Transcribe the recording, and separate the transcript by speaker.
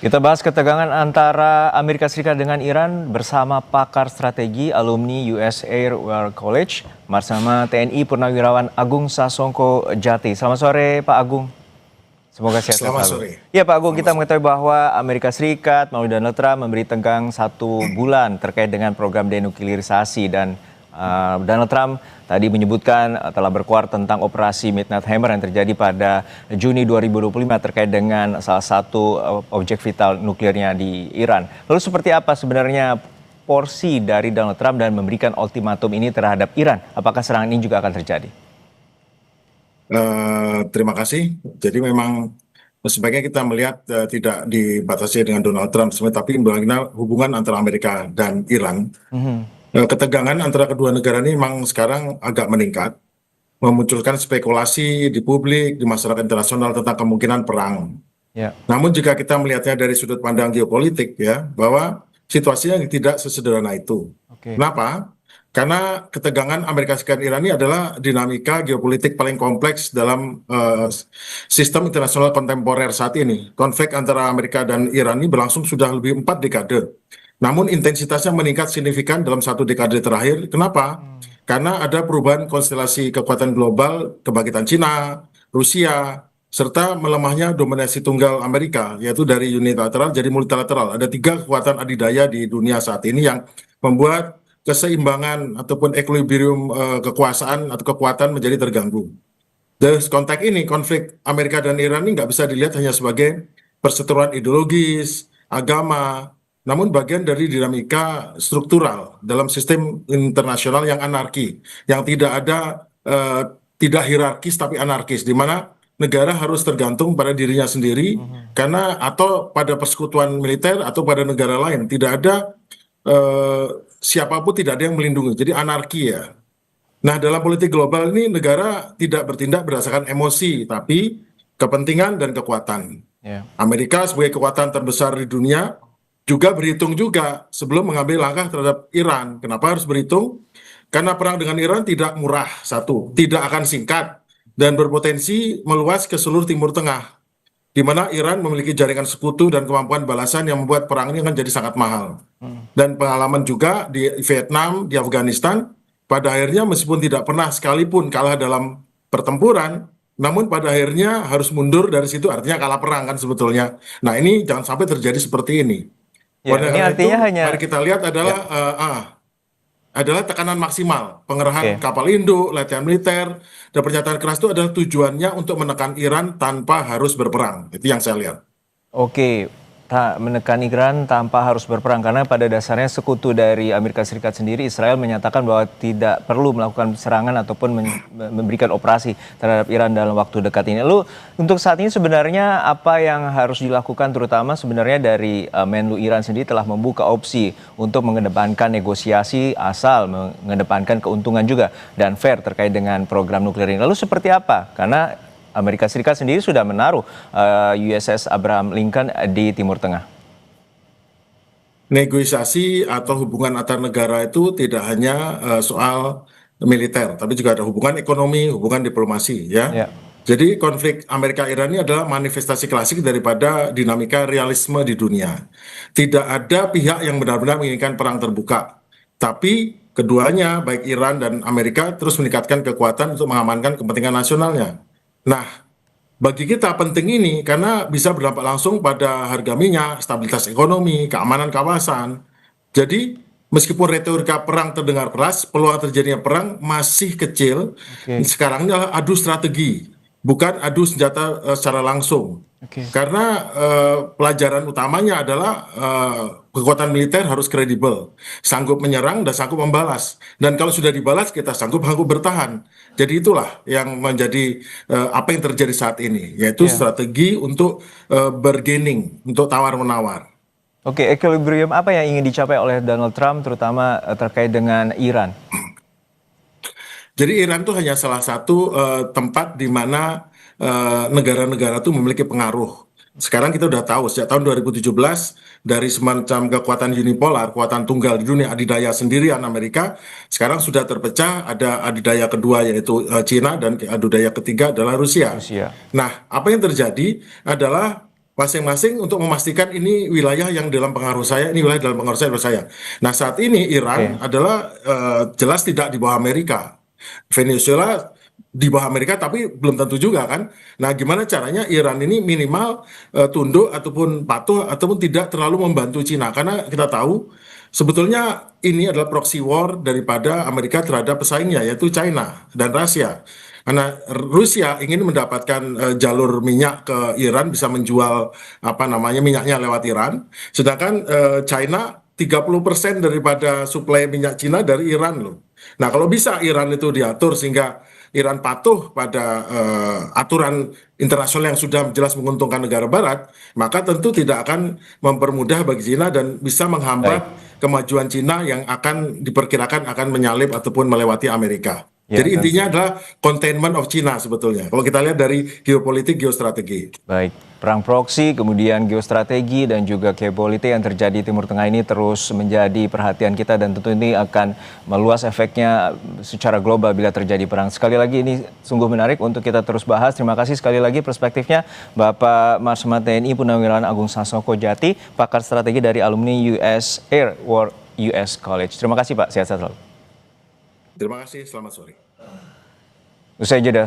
Speaker 1: Kita bahas ketegangan antara Amerika Serikat dengan Iran bersama pakar strategi alumni US Air War College bersama TNI Purnawirawan Agung Sasongko Jati. Selamat sore Pak Agung. Semoga sehat
Speaker 2: Selamat
Speaker 1: selalu.
Speaker 2: sore.
Speaker 1: Ya Pak Agung,
Speaker 2: Selamat
Speaker 1: kita
Speaker 2: sore.
Speaker 1: mengetahui bahwa Amerika Serikat melalui Donald Trump memberi tenggang 1 bulan terkait dengan program denuklirisasi dan Donald Trump tadi menyebutkan telah berkuar tentang operasi Midnight Hammer yang terjadi pada Juni 2025 terkait dengan salah satu objek vital nuklirnya di Iran. Lalu seperti apa sebenarnya porsi dari Donald Trump dan memberikan ultimatum ini terhadap Iran? Apakah serangan ini juga akan terjadi?
Speaker 2: Terima kasih. Jadi memang sebaiknya kita melihat tidak dibatasi dengan Donald Trump, tapi bagaimana hubungan antara Amerika dan Iran. Ketegangan antara kedua negara ini memang sekarang agak meningkat, memunculkan spekulasi di publik, di masyarakat internasional tentang kemungkinan perang.
Speaker 1: Ya.
Speaker 2: Namun jika kita melihatnya dari sudut pandang geopolitik, ya, bahwa situasinya tidak sesederhana itu.
Speaker 1: Oke.
Speaker 2: Kenapa? Karena ketegangan Amerika Serikat dan Iran ini adalah dinamika geopolitik paling kompleks dalam sistem internasional kontemporer saat ini. Konflik antara Amerika dan Iran ini berlangsung sudah lebih 4 dekade. Namun intensitasnya meningkat signifikan dalam 1 dekade terakhir. Kenapa? Karena ada perubahan konstelasi kekuatan global, kebangkitan Cina, Rusia, serta melemahnya dominasi tunggal Amerika, yaitu dari unilateral jadi multilateral. Ada 3 kekuatan adidaya di dunia saat ini yang membuat keseimbangan ataupun equilibrium kekuasaan atau kekuatan menjadi terganggu. Dalam konteks ini, konflik Amerika dan Iran ini nggak bisa dilihat hanya sebagai perseteruan ideologis, agama, namun bagian dari dinamika struktural dalam sistem internasional yang anarki, yang tidak ada, tidak hierarkis tapi anarkis, di mana negara harus tergantung pada dirinya sendiri, karena atau pada persekutuan militer atau pada negara lain, tidak ada siapapun, tidak ada yang melindungi, jadi anarki ya. Nah, dalam politik global ini negara tidak bertindak berdasarkan emosi, tapi kepentingan dan kekuatan.
Speaker 1: Ya.
Speaker 2: Amerika sebagai kekuatan terbesar di dunia juga berhitung juga sebelum mengambil langkah terhadap Iran. Kenapa harus berhitung? Karena perang dengan Iran tidak murah, satu, tidak akan singkat, dan berpotensi meluas ke seluruh Timur Tengah, di mana Iran memiliki jaringan sekutu dan kemampuan balasan yang membuat perang ini akan jadi sangat mahal. Dan pengalaman juga di Vietnam, di Afghanistan, pada akhirnya meskipun tidak pernah sekalipun kalah dalam pertempuran, namun pada akhirnya harus mundur dari situ, artinya kalah perang kan sebetulnya. Nah, ini jangan sampai terjadi seperti ini.
Speaker 1: Ya,
Speaker 2: Oleh
Speaker 1: ini
Speaker 2: karena itu,
Speaker 1: artinya hanya
Speaker 2: mari kita lihat
Speaker 1: ya.
Speaker 2: adalah tekanan maksimal, pengerahan
Speaker 1: Oke.
Speaker 2: kapal induk, latihan militer, dan pernyataan keras itu adalah tujuannya untuk menekan Iran tanpa harus berperang. Itu yang saya lihat.
Speaker 1: Oke, menekan Iran tanpa harus berperang karena pada dasarnya sekutu dari Amerika Serikat sendiri, Israel, menyatakan bahwa tidak perlu melakukan serangan ataupun memberikan operasi terhadap Iran dalam waktu dekat ini. Lalu untuk saat ini sebenarnya apa yang harus dilakukan, terutama sebenarnya dari Menlu Iran sendiri telah membuka opsi untuk mengedepankan negosiasi asal mengedepankan keuntungan juga dan fair terkait dengan program nuklir ini. Lalu seperti apa? Karena Amerika Serikat sendiri sudah menaruh USS Abraham Lincoln di Timur Tengah.
Speaker 2: Negosiasi atau hubungan antar negara itu tidak hanya soal militer, tapi juga ada hubungan ekonomi, hubungan diplomasi, ya.
Speaker 1: Ya.
Speaker 2: Jadi konflik Amerika-Iran ini adalah manifestasi klasik daripada dinamika realisme di dunia. Tidak ada pihak yang benar-benar menginginkan perang terbuka, tapi keduanya, baik Iran dan Amerika, terus meningkatkan kekuatan untuk mengamankan kepentingan nasionalnya. Nah, bagi kita penting ini karena bisa berdampak langsung pada harga minyak, stabilitas ekonomi, keamanan kawasan. Jadi, meskipun retorika perang terdengar keras, peluang terjadinya perang masih kecil.
Speaker 1: Oke.
Speaker 2: Sekarang ini adalah adu strategi, bukan adu senjata secara langsung.
Speaker 1: Oke.
Speaker 2: Karena pelajaran utamanya adalah kekuatan militer harus kredibel, sanggup menyerang dan sanggup membalas. Dan kalau sudah dibalas, kita sanggup bertahan. Jadi itulah yang menjadi apa yang terjadi saat ini, yaitu
Speaker 1: Ya.
Speaker 2: strategi untuk bargaining, untuk tawar-menawar.
Speaker 1: Oke, equilibrium apa yang ingin dicapai oleh Donald Trump terutama terkait dengan Iran?
Speaker 2: Jadi Iran itu hanya salah satu tempat di mana negara-negara itu memiliki pengaruh. Sekarang kita udah tahu sejak tahun 2017 dari semacam kekuatan unipolar, kekuatan tunggal di dunia adidaya sendirian Amerika, sekarang sudah terpecah, ada adidaya kedua yaitu Cina dan adidaya ketiga adalah Rusia.
Speaker 1: Rusia.
Speaker 2: Nah, apa yang terjadi adalah masing-masing untuk memastikan ini wilayah yang dalam pengaruh saya, ini wilayah dalam pengaruh saya. Nah, saat ini Iran
Speaker 1: Oke,
Speaker 2: adalah jelas tidak di bawah Amerika. Venezuela di bawah Amerika, tapi belum tentu juga kan. Nah, gimana caranya Iran ini minimal tunduk ataupun patuh ataupun tidak terlalu membantu Cina? Karena kita tahu sebetulnya ini adalah proxy war daripada Amerika terhadap pesaingnya, yaitu China dan Rusia. Karena Rusia ingin mendapatkan jalur minyak ke Iran, bisa menjual apa namanya minyaknya lewat Iran, sedangkan China 30% daripada suplai minyak Cina dari Iran loh. Nah, kalau bisa Iran itu diatur sehingga Iran patuh pada aturan internasional yang sudah jelas menguntungkan negara Barat, maka tentu tidak akan mempermudah bagi Cina dan bisa
Speaker 1: baik.
Speaker 2: menghambat kemajuan Cina yang akan diperkirakan akan menyalip ataupun melewati Amerika.
Speaker 1: Ya,
Speaker 2: Jadi
Speaker 1: tentu.
Speaker 2: intinya adalah containment of China sebetulnya. Kalau kita lihat dari geopolitik, geostrategi.
Speaker 1: Baik, perang proksi, kemudian geostrategi dan juga geopolitik yang terjadi di Timur Tengah ini terus menjadi perhatian kita dan tentu ini akan meluas efeknya secara global bila terjadi perang. Sekali lagi ini sungguh menarik untuk kita terus bahas. Terima kasih sekali lagi perspektifnya Bapak Marsma TNI Purnawirawan Agung Sasongko Jati, pakar strategi dari alumni US Air War US College. Terima kasih Pak, sehat-sehat selalu.
Speaker 2: Terima kasih, selamat sore.
Speaker 1: Usai jeda.